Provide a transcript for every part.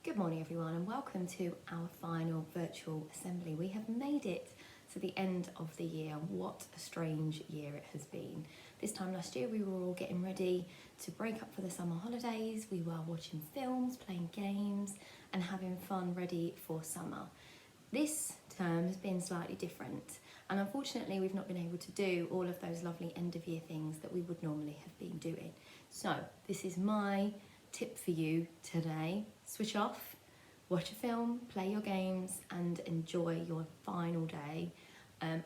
Good morning everyone and welcome to our final virtual assembly. We have made it to the end of the year. What a strange year it has been. This time last year we were all getting ready to break up for the summer holidays. We were watching films, playing games and having fun ready for summer. This term has been slightly different and unfortunately we've not been able to do all of those lovely end of year things that we would normally have been doing. So this is my tip for you today. Switch off, watch a film, play your games and enjoy your final day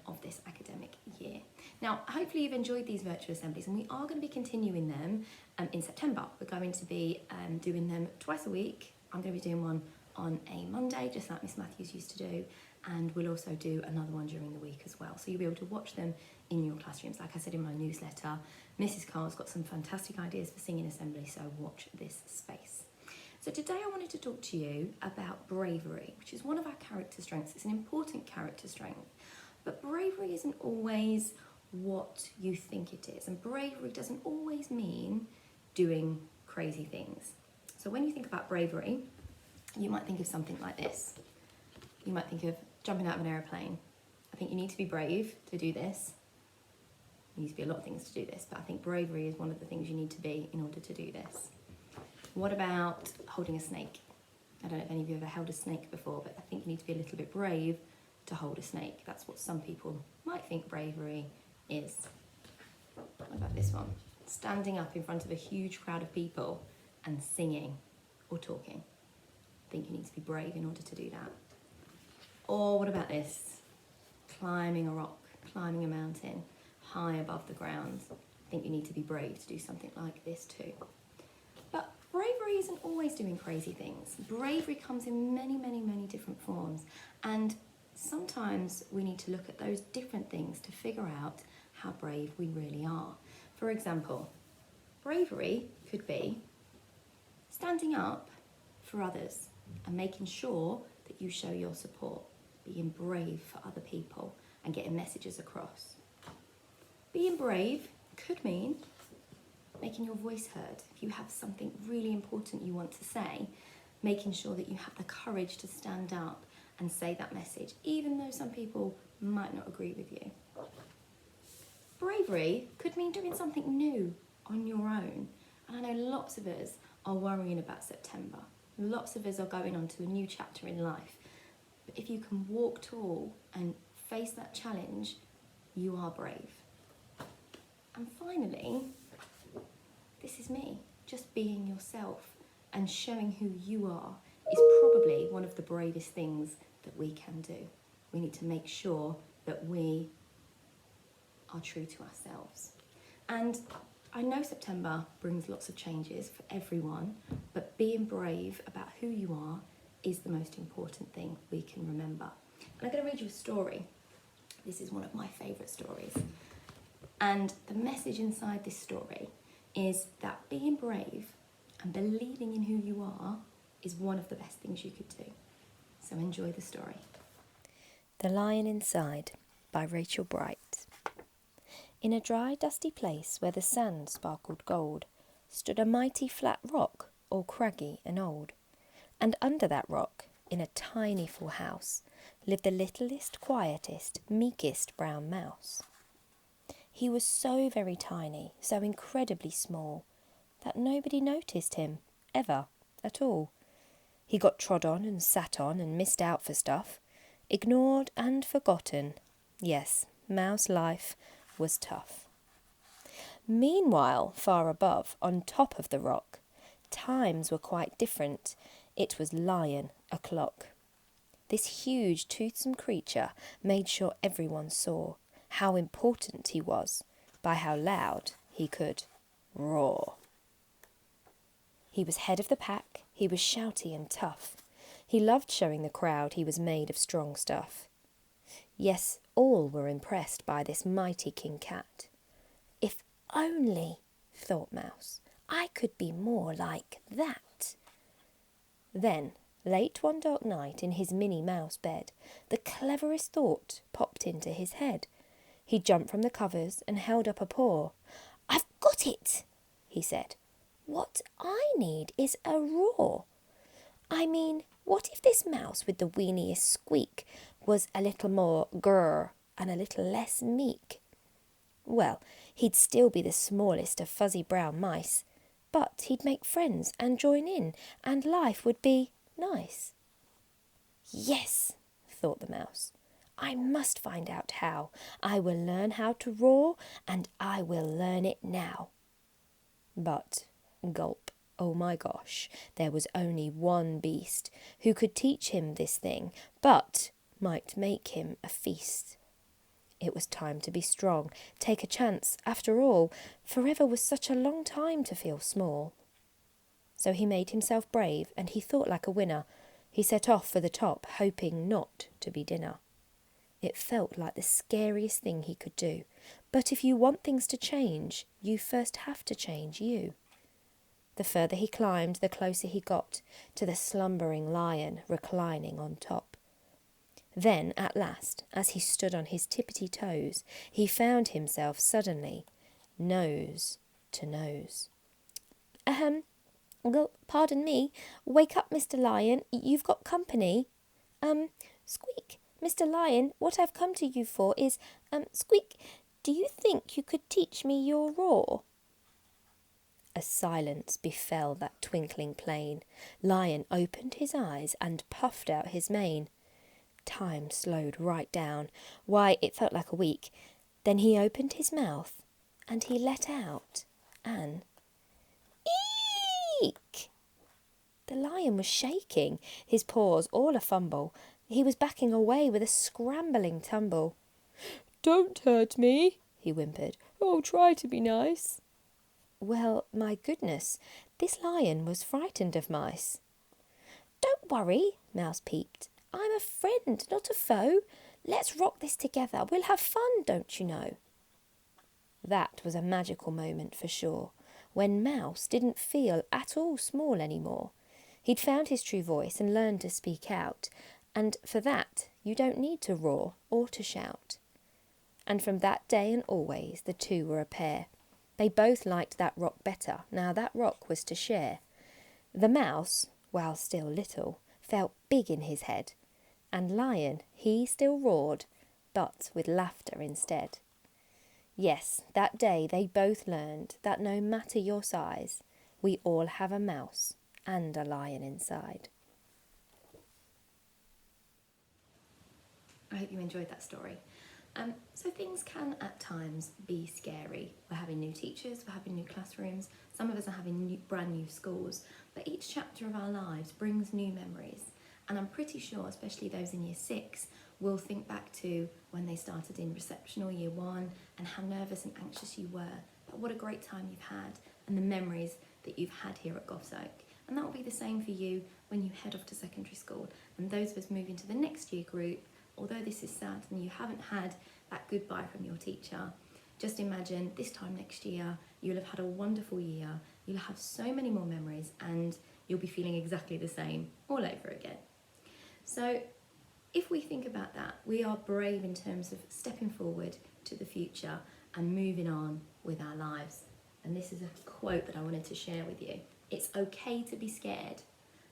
of this academic year. Now, hopefully you've enjoyed these virtual assemblies and we are going to be continuing them in September. We're going to be doing them twice a week. I'm going to be doing one on a Monday, just like Miss Matthews used to do, and we'll also do another one during the week as well. So you'll be able to watch them in your classrooms. Like I said in my newsletter, Mrs. Carl's got some fantastic ideas for singing assembly, so watch this space. So today I wanted to talk to you about bravery, which is one of our character strengths. It's an important character strength, but bravery isn't always what you think it is, and bravery doesn't always mean doing crazy things. So when you think about bravery, you might think of something like this. You might think of jumping out of an aeroplane. I think you need to be brave to do this. You need to be a lot of things to do this, but I think bravery is one of the things you need to be in order to do this. What about holding a snake? I don't know if any of you have ever held a snake before, but I think you need to be a little bit brave to hold a snake. That's what some people might think bravery is. What about this one? Standing up in front of a huge crowd of people and singing or talking. I think you need to be brave in order to do that. Or what about this? Climbing a rock, climbing a mountain, high above the ground. I think you need to be brave to do something like this too. But bravery isn't always doing crazy things. Bravery comes in many, many, many different forms. And sometimes we need to look at those different things to figure out how brave we really are. For example, bravery could be standing up for others and making sure that you show your support, being brave for other people and getting messages across. Being brave could mean making your voice heard. If you have something really important you want to say, making sure that you have the courage to stand up and say that message, even though some people might not agree with you. Bravery could mean doing something new on your own. And I know lots of us are worrying about September. Lots of us are going on to a new chapter in life. But if you can walk tall and face that challenge, you are brave. And finally, this is me, just being yourself and showing who you are is probably one of the bravest things that we can do. We need to make sure that we are true to ourselves. And I know September brings lots of changes for everyone, but being brave about who you are is the most important thing we can remember. And I'm going to read you a story. This is one of my favourite stories. And the message inside this story is that being brave and believing in who you are is one of the best things you could do. So enjoy the story. The Lion Inside by Rachel Bright. In a dry, dusty place where the sand sparkled gold stood a mighty flat rock, all craggy and old. And under that rock, in a tiny full house, lived the littlest, quietest, meekest brown mouse. He was so very tiny, so incredibly small, that nobody noticed him, ever, at all. He got trod on and sat on and missed out for stuff, ignored and forgotten. Yes, mouse life was tough. Meanwhile, far above, on top of the rock, times were quite different. It was Lion o'clock. This huge, toothsome creature made sure everyone saw how important he was by how loud he could roar. He was head of the pack, he was shouty and tough. He loved showing the crowd he was made of strong stuff. Yes, all were impressed by this mighty King Cat. If only, thought Mouse, I could be more like that. Then, late one dark night in his Minnie Mouse bed, the cleverest thought popped into his head. He jumped from the covers and held up a paw. "I've got it," he said. "What I need is a roar. I mean, what if this mouse with the weeniest squeak was a little more grrr and a little less meek? Well, he'd still be the smallest of fuzzy brown mice, but he'd make friends and join in, and life would be nice. Yes, thought the mouse, I must find out how. I will learn how to roar, and I will learn it now. But, gulp, oh my gosh, there was only one beast who could teach him this thing, but might make him a feast. It was time to be strong, take a chance. After all, forever was such a long time to feel small. So he made himself brave, and he thought like a winner. He set off for the top, hoping not to be dinner. It felt like the scariest thing he could do. But if you want things to change, you first have to change you. The further he climbed, the closer he got to the slumbering lion reclining on top. Then, at last, as he stood on his tippity toes, he found himself suddenly nose to nose. Well, pardon me. Wake up, Mr. Lion. You've got company. Squeak, Mr. Lion, what I've come to you for is, Squeak, do you think you could teach me your roar? A silence befell that twinkling plain. Lion opened his eyes and puffed out his mane. Time slowed right down. Why, it felt like a week. Then he opened his mouth and he let out an eek. The lion was shaking, his paws all a-fumble. He was backing away with a scrambling tumble. Don't hurt me, he whimpered. Oh, try to be nice. Well, my goodness, this lion was frightened of mice. Don't worry, Mouse peeped. I'm a friend, not a foe. Let's rock this together. We'll have fun, don't you know? That was a magical moment for sure, when Mouse didn't feel at all small anymore. He'd found his true voice and learned to speak out, and for that you don't need to roar or to shout. And from that day and always the two were a pair. They both liked that rock better. Now that rock was to share. The mouse, while still little, felt big in his head, and Lion, he still roared, but with laughter instead. Yes, that day they both learned that no matter your size, we all have a mouse and a lion inside. I hope you enjoyed that story. So things can at times be scary. We're having new teachers, we're having new classrooms, some of us are having brand new schools, but each chapter of our lives brings new memories. And I'm pretty sure, especially those in year 6, will think back to when they started in reception or year 1 and how nervous and anxious you were, but what a great time you've had and the memories that you've had here at Goffs Oak. And that will be the same for you when you head off to secondary school. And those of us moving to the next year group, although this is sad and you haven't had that goodbye from your teacher, just imagine this time next year, you'll have had a wonderful year, you'll have so many more memories and you'll be feeling exactly the same all over again. So if we think about that, we are brave in terms of stepping forward to the future and moving on with our lives. And this is a quote that I wanted to share with you. It's okay to be scared.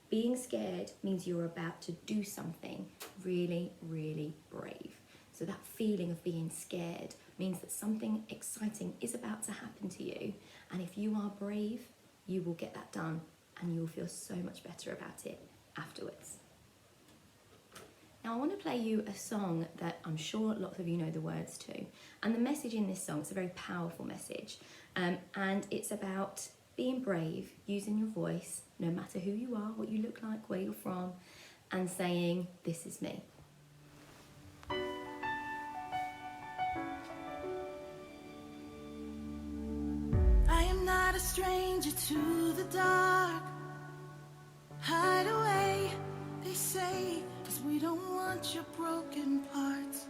Being scared means you're about to do something really, really brave. So that feeling of being scared means that something exciting is about to happen to you. And if you are brave, you will get that done and you will feel so much better about it afterwards. Now I want to play you a song that I'm sure lots of you know the words to. And the message in this song, it's a very powerful message. And it's about being brave, using your voice, no matter who you are, what you look like, where you're from, and saying, this is me. I am not a stranger to the dark. Hide away, they say, 'cause we don't want your broken parts.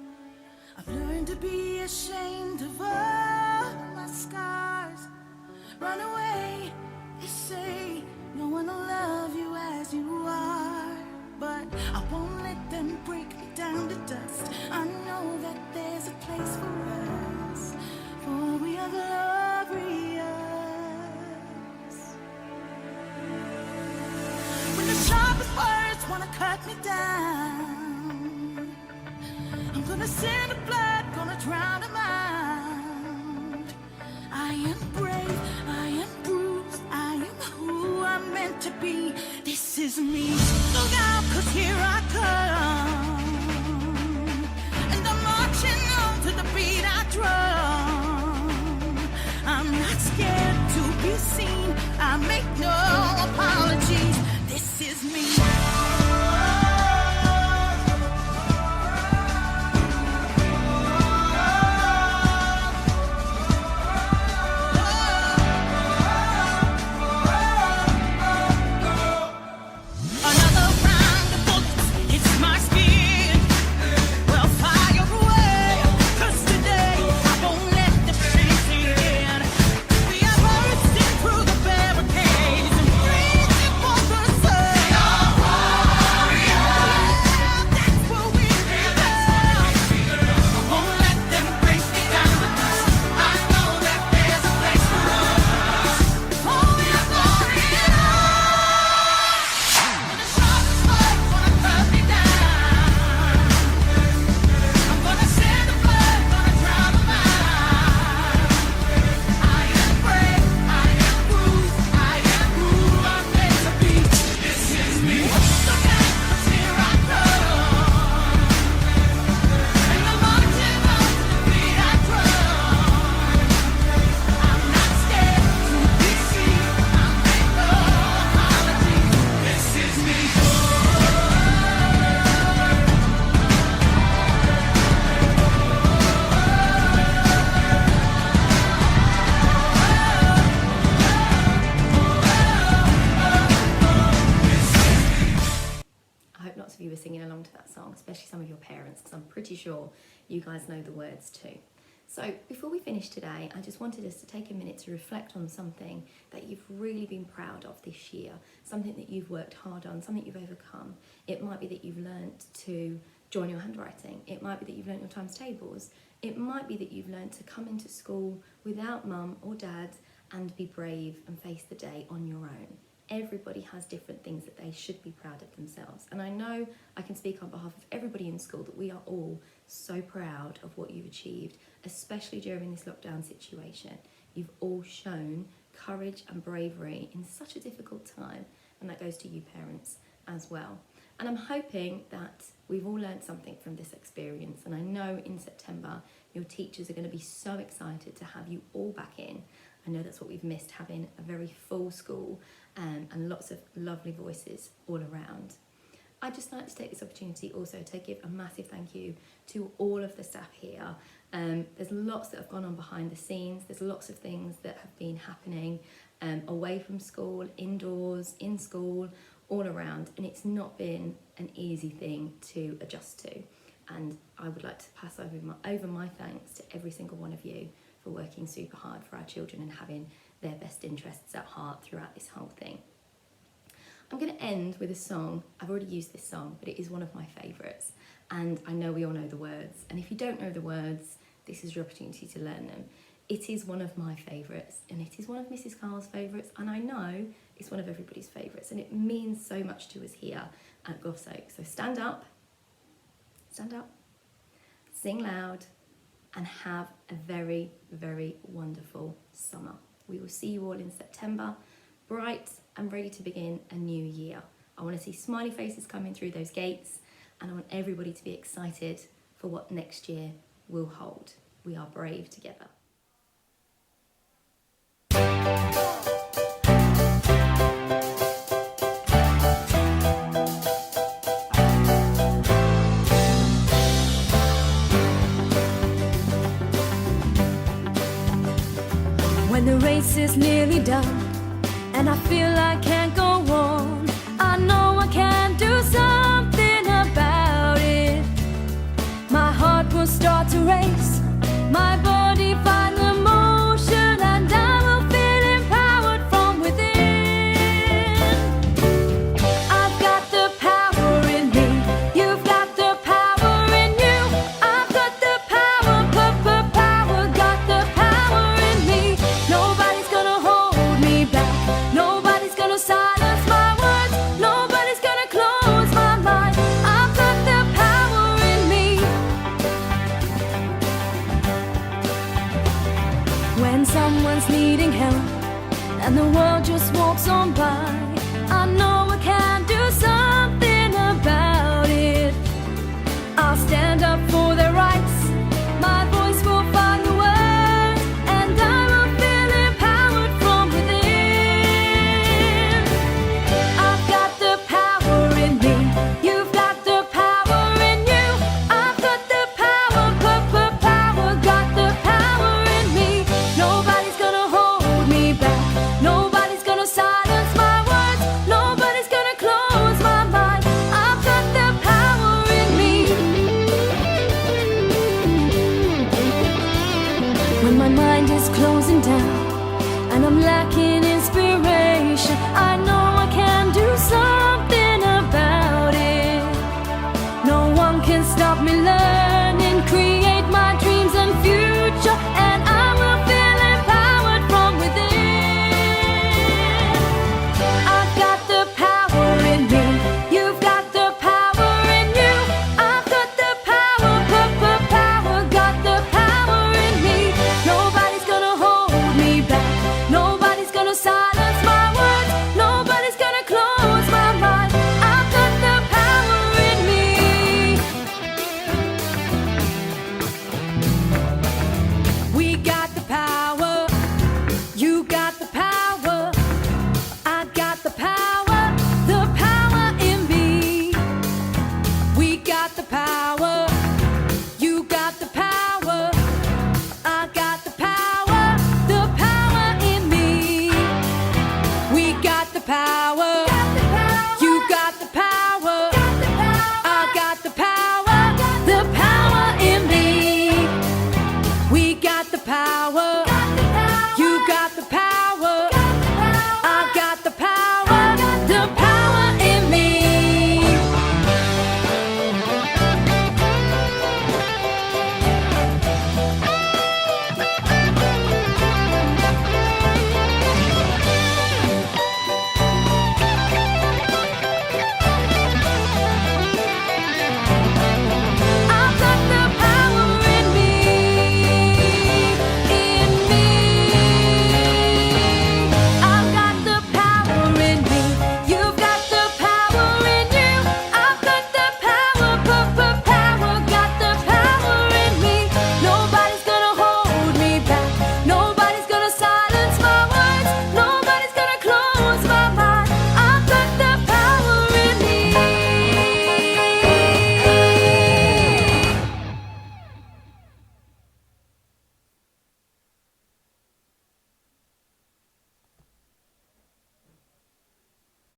I've learned to be ashamed of all my scars. Run away, they say, no one will love you as you are. But I won't let them break me down to dust. I know that there's a place for us, for we are glorious. When the sharpest wanna cut me down. I'm gonna send the blood, gonna drown them out. I am brave, I am bruised, I am who I'm meant to be. This is me. Look out, 'cause here I come. And I'm marching on to the beat I drum. I'm not scared to be seen. I make no apologies. This is me. Another round of bullets hits my skin. Well, fire away, 'cause today I won't let the finish in. We are bursting through the barricades and reaching for the sun. That's what we belong. I won't let them break me down. I know that there's a place for us. Oh, we are going on. The sharpest blade gonna cut me down. I'm gonna send the blood, gonna drown them out. I am brave, I am bruised, I am who I'm meant to be. This is me. Look out, 'cause here I come. And I'm marching on to the beat I drum. I'm not scared to be seen. I make no apologies. This is me. I hope lots of you were singing along to that song, especially some of your parents, because I'm pretty sure you guys know the words too. So before we finish today, I just wanted us to take a minute to reflect on something that you've really been proud of this year, something that you've worked hard on, something you've overcome. It might be that you've learnt to join your handwriting. It might be that you've learnt your times tables. It might be that you've learnt to come into school without mum or dad and be brave and face the day on your own. Everybody has different things that they should be proud of themselves. And I know I can speak on behalf of everybody in school that we are all so proud of what you've achieved, especially during this lockdown situation. You've all shown courage and bravery in such a difficult time, and that goes to you parents as well. And I'm hoping that we've all learned something from this experience, and I know in September your teachers are going to be so excited to have you all back in. I know that's what we've missed, having a very full school and lots of lovely voices all around. I'd just like to take this opportunity also to give a massive thank you to all of the staff here. There's lots that have gone on behind the scenes. There's lots of things that have been happening away from school, indoors, in school, all around, and it's not been an easy thing to adjust to. And I would like to pass over my thanks to every single one of you for working super hard for our children and having their best interests at heart throughout this whole thing. I'm going to end with a song. I've already used this song, but it is one of my favourites, and I know we all know the words. And if you don't know the words, this is your opportunity to learn them. It is one of my favourites, and it is one of Mrs. Carl's favourites, and I know it's one of everybody's favourites, and it means so much to us here at Goffs Oak. So stand up, sing loud, and have a very, very wonderful summer. We will see you all in September, bright and ready to begin a new year. I want to see smiley faces coming through those gates, and I want everybody to be excited for what next year will hold. We are brave together. When the race is nearly done and I feel